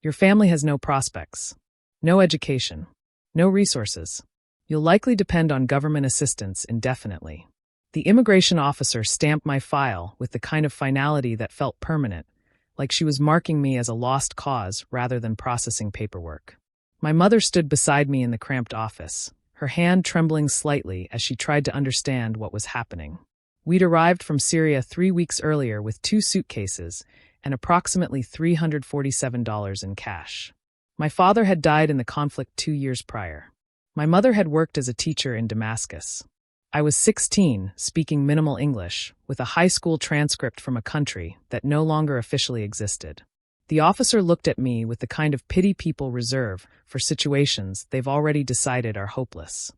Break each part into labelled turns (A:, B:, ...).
A: Your family has no prospects, no education, no resources. You'll likely depend on government assistance indefinitely. The immigration officer stamped my file with the kind of finality that felt permanent, like she was marking me as a lost cause rather than processing paperwork. My mother stood beside me in the cramped office, her hand trembling slightly as she tried to understand what was happening. We'd arrived from Syria 3 weeks earlier with 2 suitcases and approximately $347 in cash. My father had died in the conflict 2 years prior. My mother had worked as a teacher in Damascus. I was 16, speaking minimal English, with a high school transcript from a country that no longer officially existed. The officer looked at me with the kind of pity people reserve for situations they've already decided are hopeless.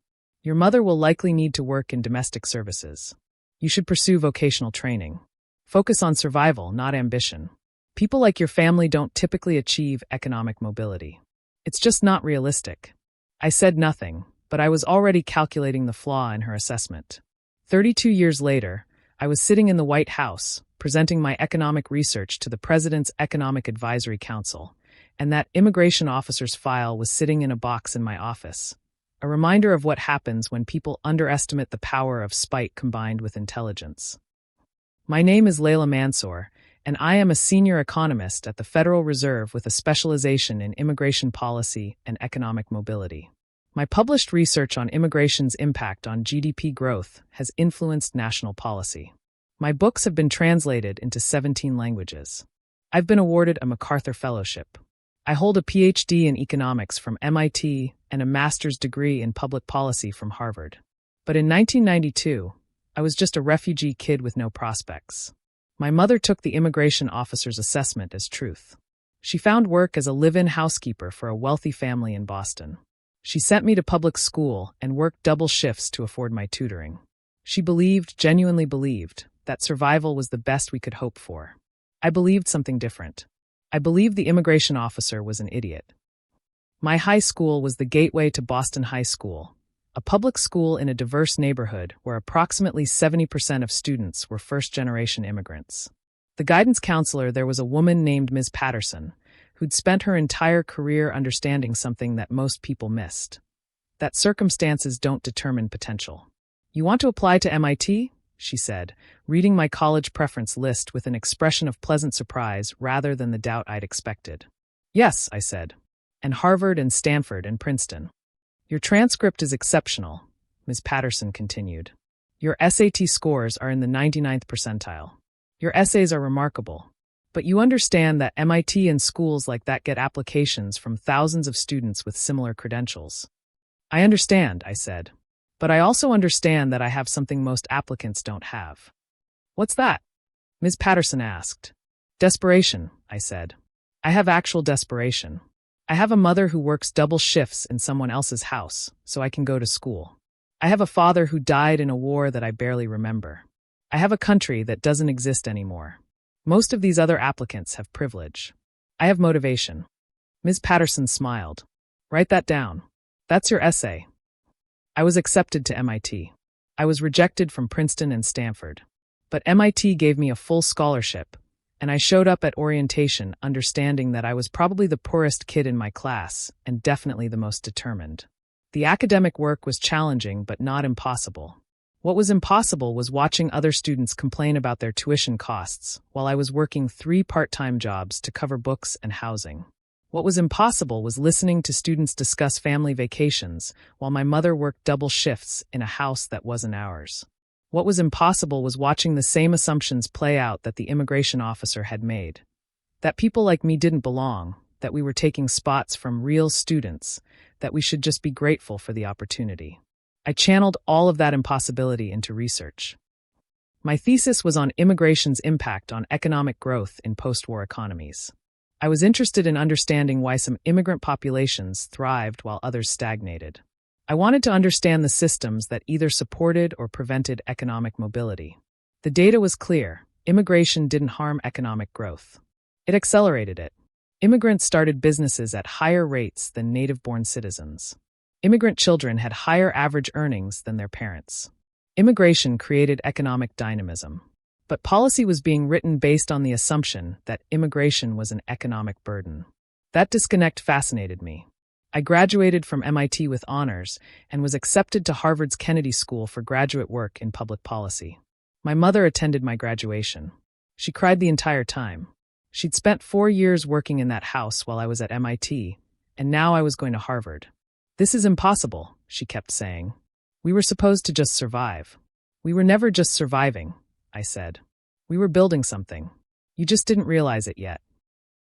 A: Your mother will likely need to work in domestic services. You should pursue vocational training. Focus on survival, not ambition. People like your family don't typically achieve economic mobility. It's just not realistic. I said nothing, but I was already calculating the flaw in her assessment. 32 years later, I was sitting in the White House, presenting my economic research to the President's Economic Advisory Council, and that immigration officer's file was sitting in a box in my office. A reminder of what happens when people underestimate the power of spite combined with intelligence. My name is Layla Mansour, and I am a senior economist at the Federal Reserve with a specialization in immigration policy and economic mobility. My published research on immigration's impact on GDP growth has influenced national policy. My books have been translated into 17 languages. I've been awarded a MacArthur Fellowship. I hold a PhD in economics from MIT and a master's degree in public policy from Harvard. But in 1992, I was just a refugee kid with no prospects. My mother took the immigration officer's assessment as truth. She found work as a live-in housekeeper for a wealthy family in Boston. She sent me to public school and worked double shifts to afford my tutoring. She genuinely believed, that survival was the best we could hope for. I believed something different. I believed the immigration officer was an idiot. My high school was the gateway to Boston High School, a public school in a diverse neighborhood where approximately 70% of students were first-generation immigrants. The guidance counselor there was a woman named Ms. Patterson, who'd spent her entire career understanding something that most people missed. That circumstances don't determine potential. You want to apply to MIT? She said, reading my college preference list with an expression of pleasant surprise rather than the doubt I'd expected. Yes, I said. And Harvard and Stanford and Princeton. Your transcript is exceptional, Ms. Patterson continued. Your SAT scores are in the 99th percentile. Your essays are remarkable. But you understand that MIT and schools like that get applications from thousands of students with similar credentials. I understand, I said. But I also understand that I have something most applicants don't have. What's that? Ms. Patterson asked. Desperation, I said. I have actual desperation. I have a mother who works double shifts in someone else's house, so I can go to school. I have a father who died in a war that I barely remember. I have a country that doesn't exist anymore. Most of these other applicants have privilege. I have motivation. Ms. Patterson smiled. Write that down. That's your essay. I was accepted to MIT. I was rejected from Princeton and Stanford. But MIT gave me a full scholarship, and I showed up at orientation understanding that I was probably the poorest kid in my class and definitely the most determined. The academic work was challenging but not impossible. What was impossible was watching other students complain about their tuition costs while I was working 3 part-time jobs to cover books and housing. What was impossible was listening to students discuss family vacations while my mother worked double shifts in a house that wasn't ours. What was impossible was watching the same assumptions play out that the immigration officer had made. That people like me didn't belong, that we were taking spots from real students, that we should just be grateful for the opportunity. I channeled all of that impossibility into research. My thesis was on immigration's impact on economic growth in post-war economies. I was interested in understanding why some immigrant populations thrived while others stagnated. I wanted to understand the systems that either supported or prevented economic mobility. The data was clear. Immigration didn't harm economic growth. It accelerated it. Immigrants started businesses at higher rates than native-born citizens. Immigrant children had higher average earnings than their parents. Immigration created economic dynamism. But policy was being written based on the assumption that immigration was an economic burden. That disconnect fascinated me. I graduated from MIT with honors and was accepted to Harvard's Kennedy School for graduate work in public policy. My mother attended my graduation. She cried the entire time. She'd spent 4 years working in that house while I was at MIT, and now I was going to Harvard. "This is impossible," she kept saying. "We were supposed to just survive." "We were never just surviving," I said. "We were building something. You just didn't realize it yet."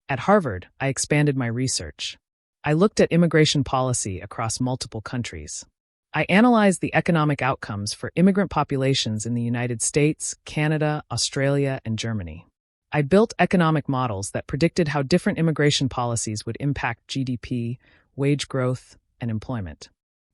A: At Harvard, I expanded my research. I looked at immigration policy across multiple countries. I analyzed the economic outcomes for immigrant populations in the United States, Canada, Australia, and Germany. I built economic models that predicted how different immigration policies would impact GDP, wage growth, and employment.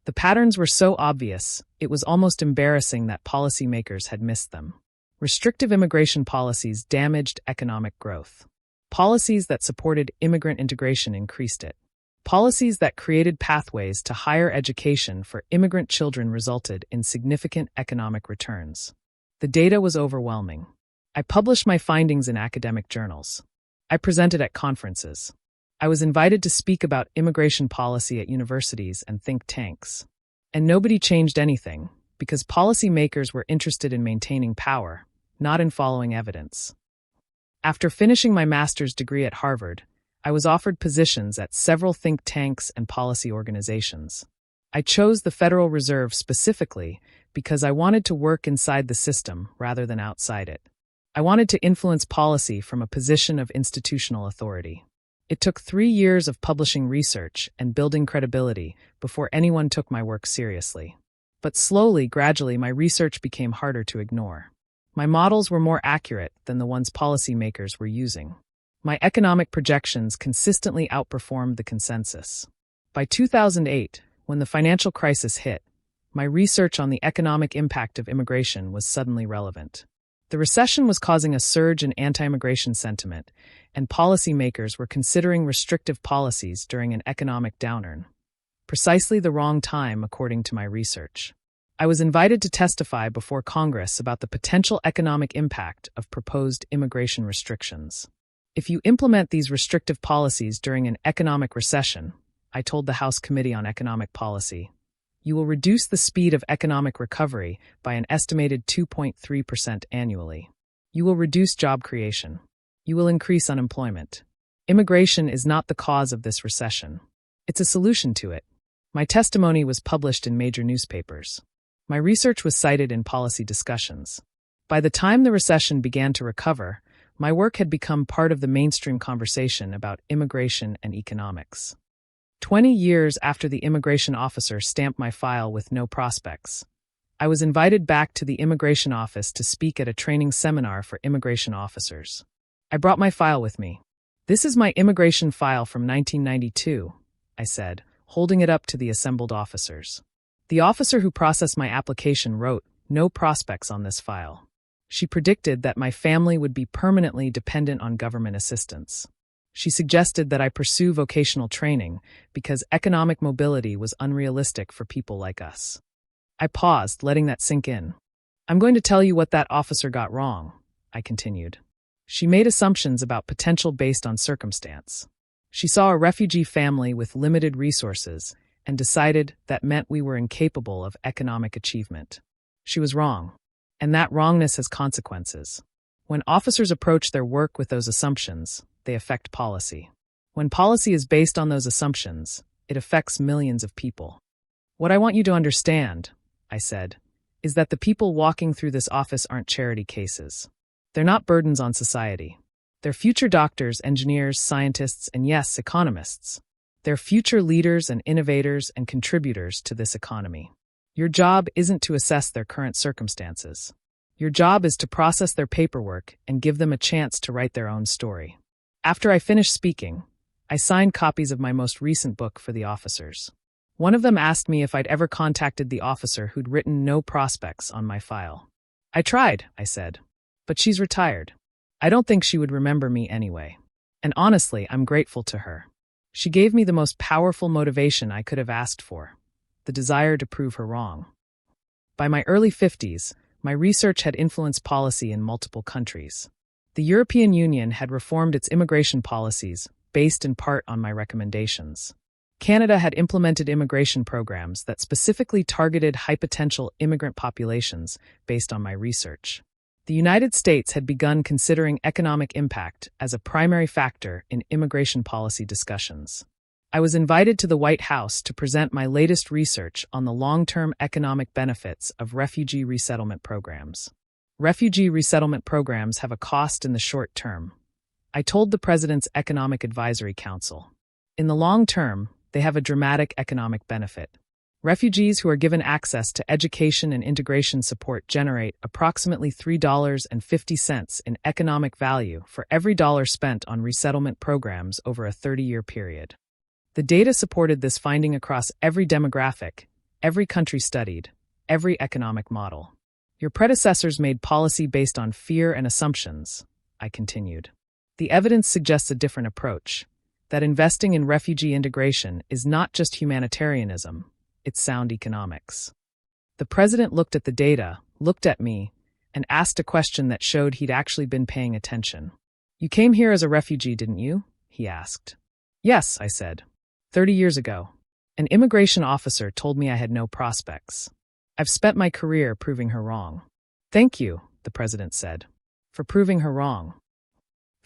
A: The patterns were so obvious, it was almost embarrassing that policymakers had missed them. Restrictive immigration policies damaged economic growth. Policies that supported immigrant integration increased it. Policies that created pathways to higher education for immigrant children resulted in significant economic returns. The data was overwhelming. I published my findings in academic journals. I presented at conferences. I was invited to speak about immigration policy at universities and think tanks. And nobody changed anything, because policymakers were interested in maintaining power, not in following evidence. After finishing my master's degree at Harvard, I was offered positions at several think tanks and policy organizations. I chose the Federal Reserve specifically because I wanted to work inside the system rather than outside it. I wanted to influence policy from a position of institutional authority. It took 3 years of publishing research and building credibility before anyone took my work seriously. But gradually, my research became harder to ignore. My models were more accurate than the ones policymakers were using. My economic projections consistently outperformed the consensus. By 2008, when the financial crisis hit, my research on the economic impact of immigration was suddenly relevant. The recession was causing a surge in anti-immigration sentiment, and policymakers were considering restrictive policies during an economic downturn. Precisely the wrong time, according to my research. I was invited to testify before Congress about the potential economic impact of proposed immigration restrictions. If you implement these restrictive policies during an economic recession, I told the House Committee on Economic Policy, you will reduce the speed of economic recovery by an estimated 2.3% annually. You will reduce job creation. You will increase unemployment. Immigration is not the cause of this recession. It's a solution to it. My testimony was published in major newspapers. My research was cited in policy discussions. By the time the recession began to recover, my work had become part of the mainstream conversation about immigration and economics. 20 years after the immigration officer stamped my file with no prospects, I was invited back to the immigration office to speak at a training seminar for immigration officers. I brought my file with me. "This is my immigration file from 1992, I said, holding it up to the assembled officers. The officer who processed my application wrote, "No prospects on this file." She predicted that my family would be permanently dependent on government assistance. She suggested that I pursue vocational training because economic mobility was unrealistic for people like us. I paused, letting that sink in. "I'm going to tell you what that officer got wrong," I continued. She made assumptions about potential based on circumstance. She saw a refugee family with limited resources and decided that meant we were incapable of economic achievement. She was wrong. And that wrongness has consequences. When officers approach their work with those assumptions, they affect policy. When policy is based on those assumptions, it affects millions of people. "What I want you to understand," I said, "is that the people walking through this office aren't charity cases. They're not burdens on society. They're future doctors, engineers, scientists, and yes, economists. They're future leaders and innovators and contributors to this economy. Your job isn't to assess their current circumstances. Your job is to process their paperwork and give them a chance to write their own story." After I finished speaking, I signed copies of my most recent book for the officers. One of them asked me if I'd ever contacted the officer who'd written no prospects on my file. "I tried," I said, "but she's retired. I don't think she would remember me anyway. And honestly, I'm grateful to her. She gave me the most powerful motivation I could have asked for. The desire to prove her wrong." By my early 50s, my research had influenced policy in multiple countries. The European Union had reformed its immigration policies based in part on my recommendations. Canada had implemented immigration programs that specifically targeted high-potential immigrant populations based on my research. The United States had begun considering economic impact as a primary factor in immigration policy discussions. I was invited to the White House to present my latest research on the long-term economic benefits of refugee resettlement programs. Refugee resettlement programs have a cost in the short term, I told the President's Economic Advisory Council. In the long term, they have a dramatic economic benefit. Refugees who are given access to education and integration support generate approximately $3.50 in economic value for every dollar spent on resettlement programs over a 30-year period. The data supported this finding across every demographic, every country studied, every economic model. Your predecessors made policy based on fear and assumptions, I continued. The evidence suggests a different approach, that investing in refugee integration is not just humanitarianism, it's sound economics. The president looked at the data, looked at me, and asked a question that showed he'd actually been paying attention. You came here as a refugee, didn't you? He asked. Yes, I said. 30 years ago. An immigration officer told me I had no prospects. I've spent my career proving her wrong. Thank you, the president said, for proving her wrong.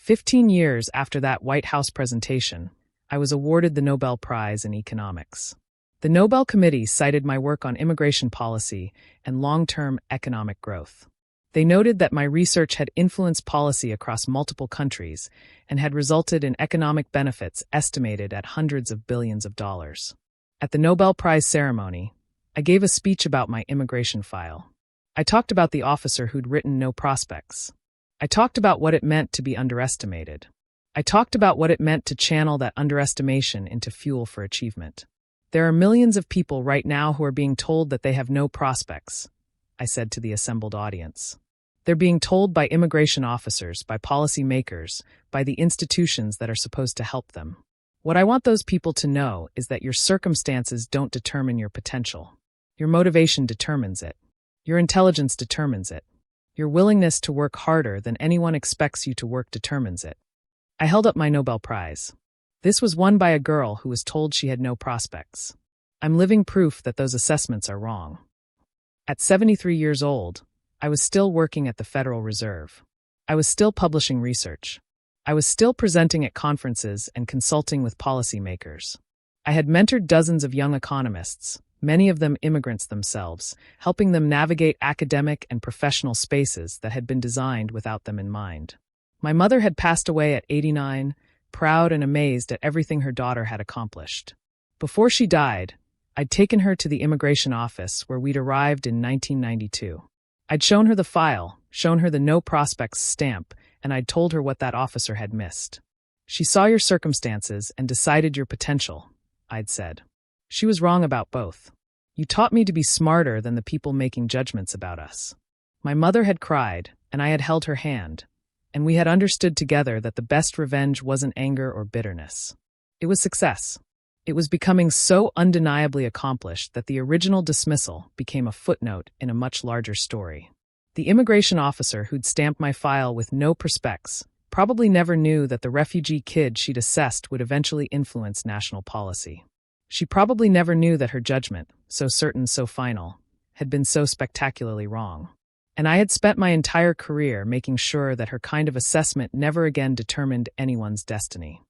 A: 15 years after that White House presentation, I was awarded the Nobel Prize in Economics. The Nobel Committee cited my work on immigration policy and long-term economic growth. They noted that my research had influenced policy across multiple countries and had resulted in economic benefits estimated at hundreds of billions of dollars. At the Nobel Prize ceremony, I gave a speech about my immigration file. I talked about the officer who'd written no prospects. I talked about what it meant to be underestimated. I talked about what it meant to channel that underestimation into fuel for achievement. There are millions of people right now who are being told that they have no prospects, I said to the assembled audience. They're being told by immigration officers, by policy makers, by the institutions that are supposed to help them. What I want those people to know is that your circumstances don't determine your potential. Your motivation determines it. Your intelligence determines it. Your willingness to work harder than anyone expects you to work determines it. I held up my Nobel Prize. This was won by a girl who was told she had no prospects. I'm living proof that those assessments are wrong. At 73 years old, I was still working at the Federal Reserve. I was still publishing research. I was still presenting at conferences and consulting with policymakers. I had mentored dozens of young economists, many of them immigrants themselves, helping them navigate academic and professional spaces that had been designed without them in mind. My mother had passed away at 89, proud and amazed at everything her daughter had accomplished. Before she died, I'd taken her to the immigration office where we'd arrived in 1992. I'd shown her the file, shown her the no prospects stamp, and I'd told her what that officer had missed. She saw your circumstances and decided your potential, I'd said. She was wrong about both. You taught me to be smarter than the people making judgments about us. My mother had cried, and I had held her hand, and we had understood together that the best revenge wasn't anger or bitterness. It was success. It was becoming so undeniably accomplished that the original dismissal became a footnote in a much larger story. The immigration officer who'd stamped my file with no prospects probably never knew that the refugee kid she'd assessed would eventually influence national policy. She probably never knew that her judgment, so certain, so final, had been so spectacularly wrong. And I had spent my entire career making sure that her kind of assessment never again determined anyone's destiny.